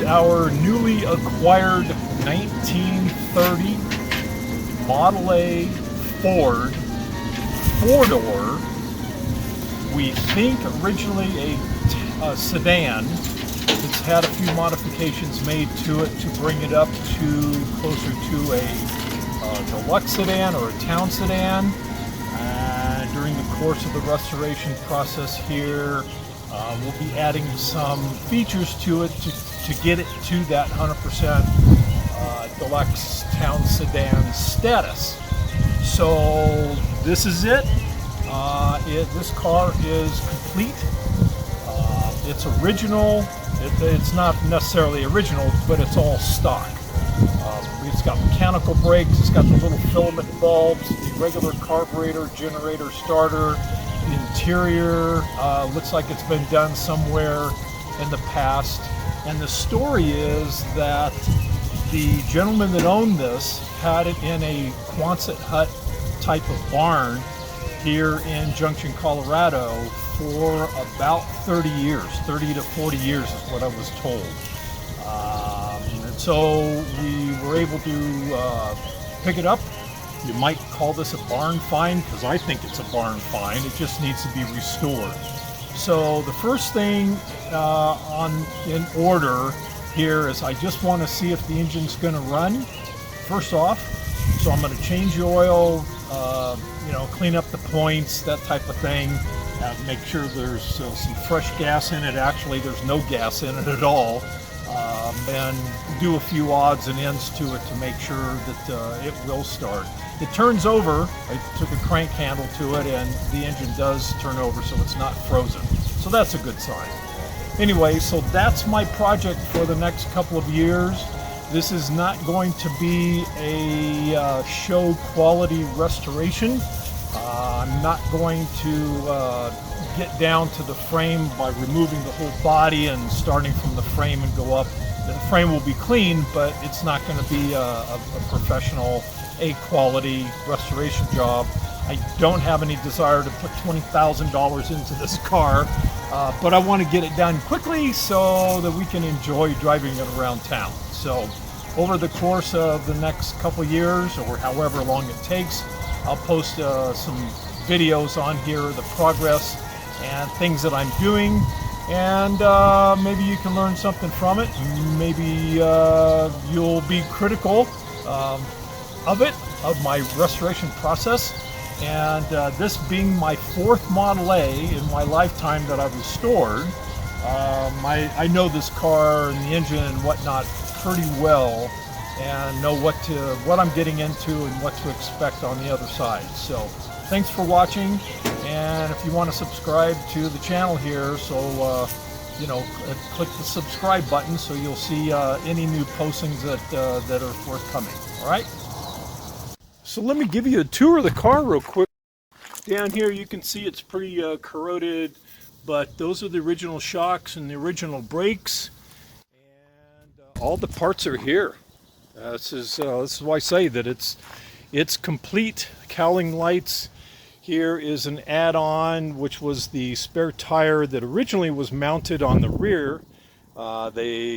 our newly acquired 1930 Model A Ford Fordor. We think originally a sedan. It's had a few modifications made to it to bring it up to closer to a deluxe sedan or a town sedan. During the course of the restoration process here, we'll be adding some features to it to get it to that 100% deluxe town sedan status. So this is it. This car is complete. It's original. It's not necessarily original, but it's all stock. It's got mechanical brakes. It's got the little filament bulbs, the regular carburetor, generator, starter. The interior looks like it's been done somewhere in the past. And the story is that the gentleman that owned this had it in a Quonset hut type of barn here in Junction, Colorado for about 30 years, 30 to 40 years is what I was told. And so we were able to pick it up. You might call this a barn find, because I think it's a barn find. It just needs to be restored. So the first thing in order here is I just want to see if the engine's going to run first off. So I'm going to change the oil, clean up the points, that type of thing. Make sure there's some fresh gas in it. Actually, there's no gas in it at all. And do a few odds and ends to it to make sure that it will start. It turns over. I took a crank handle to it, and the engine does turn over, so it's not frozen. So that's a good sign. Anyway, so that's my project for the next couple of years. This is not going to be a show quality restoration. I'm not going to get down to the frame by removing the whole body and starting from the frame and go up. The frame will be clean, but it's not going to be a professional A-quality restoration job. I don't have any desire to put $20,000 into this car, but I want to get it done quickly so that we can enjoy driving it around town. So over the course of the next couple years, or however long it takes, I'll post some videos on here of the progress and things that I'm doing, and maybe you can learn something from it. Maybe you'll be critical of it, of my restoration process. And this being my fourth Model A in my lifetime that I've restored, I know this car and the engine and whatnot pretty well, and know what I'm getting into and what to expect on the other side. So thanks for watching, and if you want to subscribe to the channel here, so click the subscribe button so you'll see any new postings that are forthcoming. All right, so let me give you a tour of the car real quick. Down here you can see it's pretty corroded, but those are the original shocks and the original brakes, and all the parts are here. This is why I say that it's complete. Cowling lights. Here is an add-on, which was the spare tire that originally was mounted on the rear.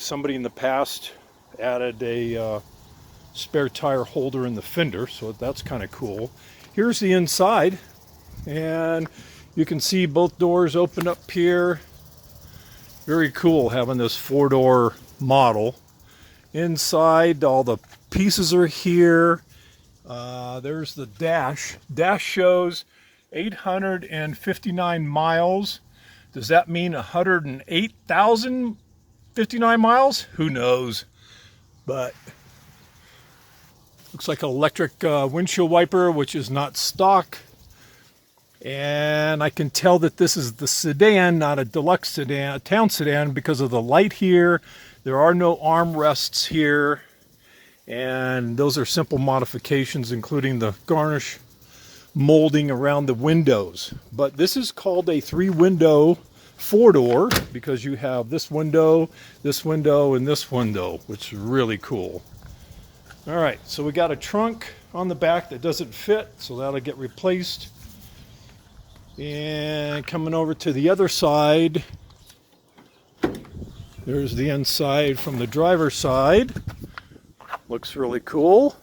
Somebody in the past added a spare tire holder in the fender, so that's kind of cool. Here's the inside, and you can see both doors open up here. Very cool having this four-door model. Inside, all the pieces are here. There's the dash. Dash shows 859 miles. Does that mean 108,059 miles? Who knows? But looks like an electric windshield wiper, which is not stock. And I can tell that this is the sedan, not a deluxe sedan, a town sedan, because of the light here. There are no armrests here, and those are simple modifications, including the garnish molding around the windows. But this is called a three-window four-door because you have this window, and this window, which is really cool. All right, so we got a trunk on the back that doesn't fit, so that'll get replaced. And coming over to the other side, There's the inside from the driver's side. Looks really cool.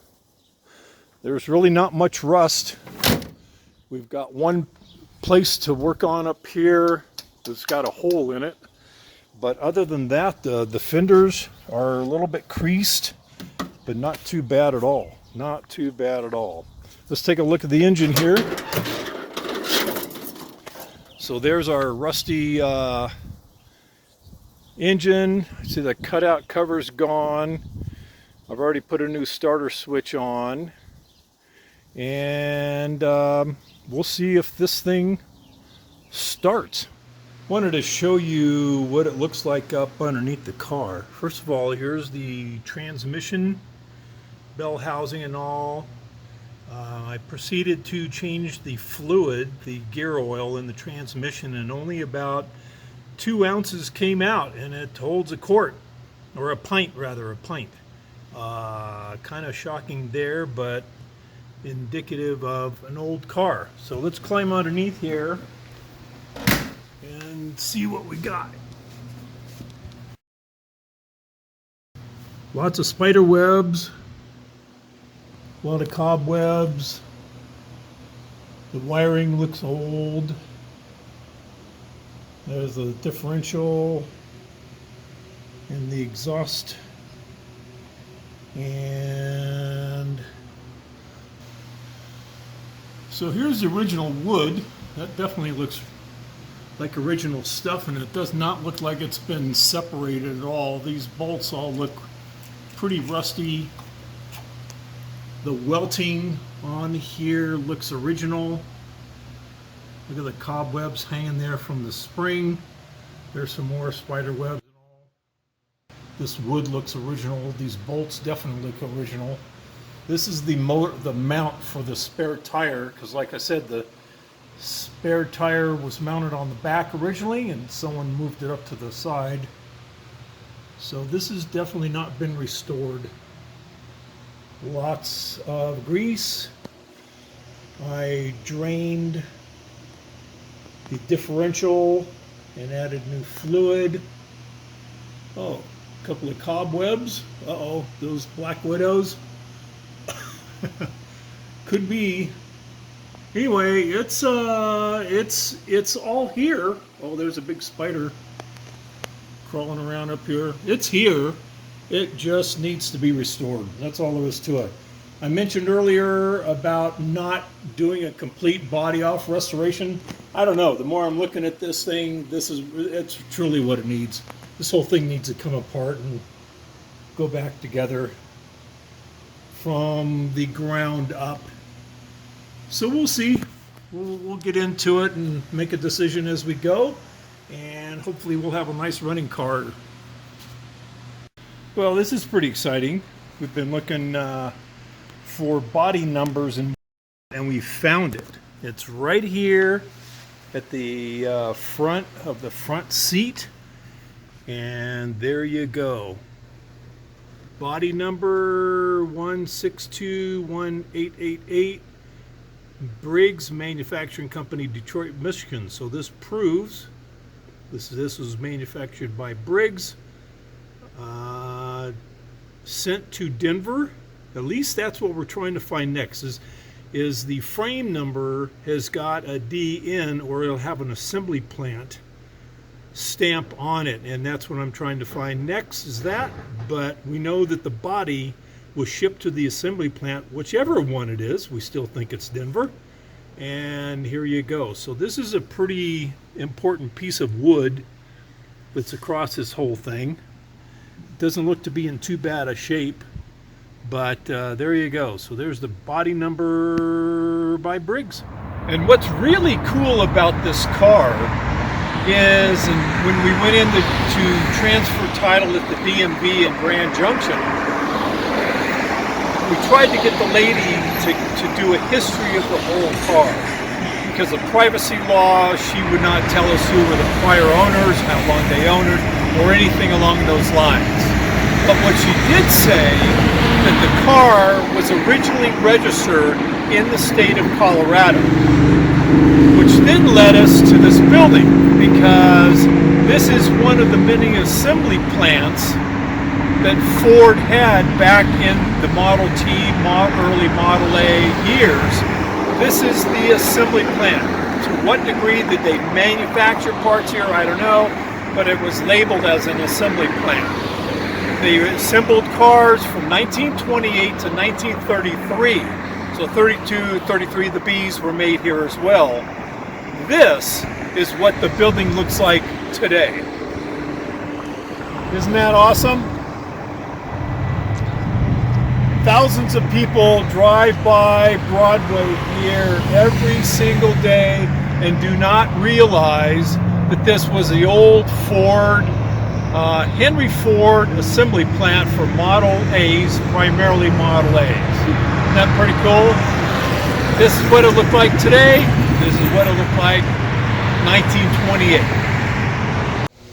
There's really not much rust. We've got one place to work on up here that's got a hole in it. But other than that, the fenders are a little bit creased, but not too bad at all. Not too bad at all. Let's take a look at the engine here. So there's our rusty engine. See, the cutout cover's gone. I've already put a new starter switch on. And we'll see if this thing starts. Wanted to show you what it looks like up underneath the car. First of all, here's the transmission bell housing and all. I proceeded to change the fluid, the gear oil in the transmission, and only about 2 ounces came out, and it holds a quart, or a pint rather, a pint. Kind of shocking there, but indicative of an old car. So let's climb underneath here and see what we got. Lots of spider webs, a lot of cobwebs. The wiring looks old. There's the differential and the exhaust, and so here's the original wood. That definitely looks like original stuff, and it does not look like it's been separated at all. These bolts all look pretty rusty. The welting on here looks original. Look at the cobwebs hanging there from the spring. There's some more spider webs and all. This wood looks original. These bolts definitely look original. This is the mount for the spare tire, because like I said, the spare tire was mounted on the back originally and someone moved it up to the side. So this has definitely not been restored. Lots of grease. I drained the differential and added new fluid. Oh, a couple of cobwebs. Uh-oh, those black widows. Could be. Anyway, it's all here. Oh, there's a big spider crawling around up here. It's here. It just needs to be restored. That's all there is to it. I mentioned earlier about not doing a complete body off restoration. I don't know. The more I'm looking at this thing, it's truly what it needs. This whole thing needs to come apart and go back together from the ground up. So we'll see. We'll get into it and make a decision as we go, and hopefully we'll have a nice running car. Well, this is pretty exciting. We've been looking for body numbers and we found it. It's right here at the front of the front seat, and there you go. Body number 1621888, Briggs Manufacturing Company, Detroit, Michigan. So this proves this was manufactured by Briggs, sent to Denver. At least that's what we're trying to find next, is the frame number has got a DN, or it'll have an assembly plant stamp on it, and that's what I'm trying to find next, is that. But we know that the body was shipped to the assembly plant, whichever one it is. We still think it's Denver, and here you go. So this is a pretty important piece of wood that's across this whole thing. It doesn't look to be in too bad a shape, but there you go. So there's the body number by Briggs. And what's really cool about this car is, and when we went in to transfer title at the DMV in Grand Junction, we tried to get the lady to do a history of the whole car. Because of privacy law, she would not tell us who were the prior owners, how long they owned it, or anything along those lines. But what she did say, that the car was originally registered in the state of Colorado, which then led us to this building, because This is one of the many assembly plants that Ford had back in the Model T, early Model A years. This is the assembly plant. To what degree did they manufacture parts here, I don't know, but it was labeled as an assembly plant. They assembled cars from 1928 to 1933. So 32, 33, the Bs were made here as well. This is what the building looks like today. Isn't that awesome? Thousands of people drive by Broadway here every single day and do not realize that this was the old Ford, Henry Ford assembly plant for Model A's, primarily Model A's. Isn't that pretty cool? This is what it looked like today. This is what it looked like 1928.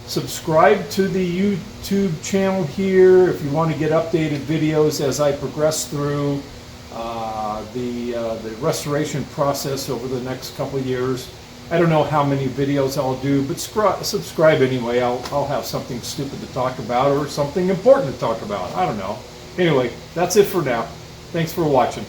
Subscribe to the YouTube channel here if you want to get updated videos as I progress through the restoration process over the next couple of years. I don't know how many videos I'll do, but subscribe anyway. I'll have something stupid to talk about or something important to talk about. I don't know. Anyway, that's it for now. Thanks for watching.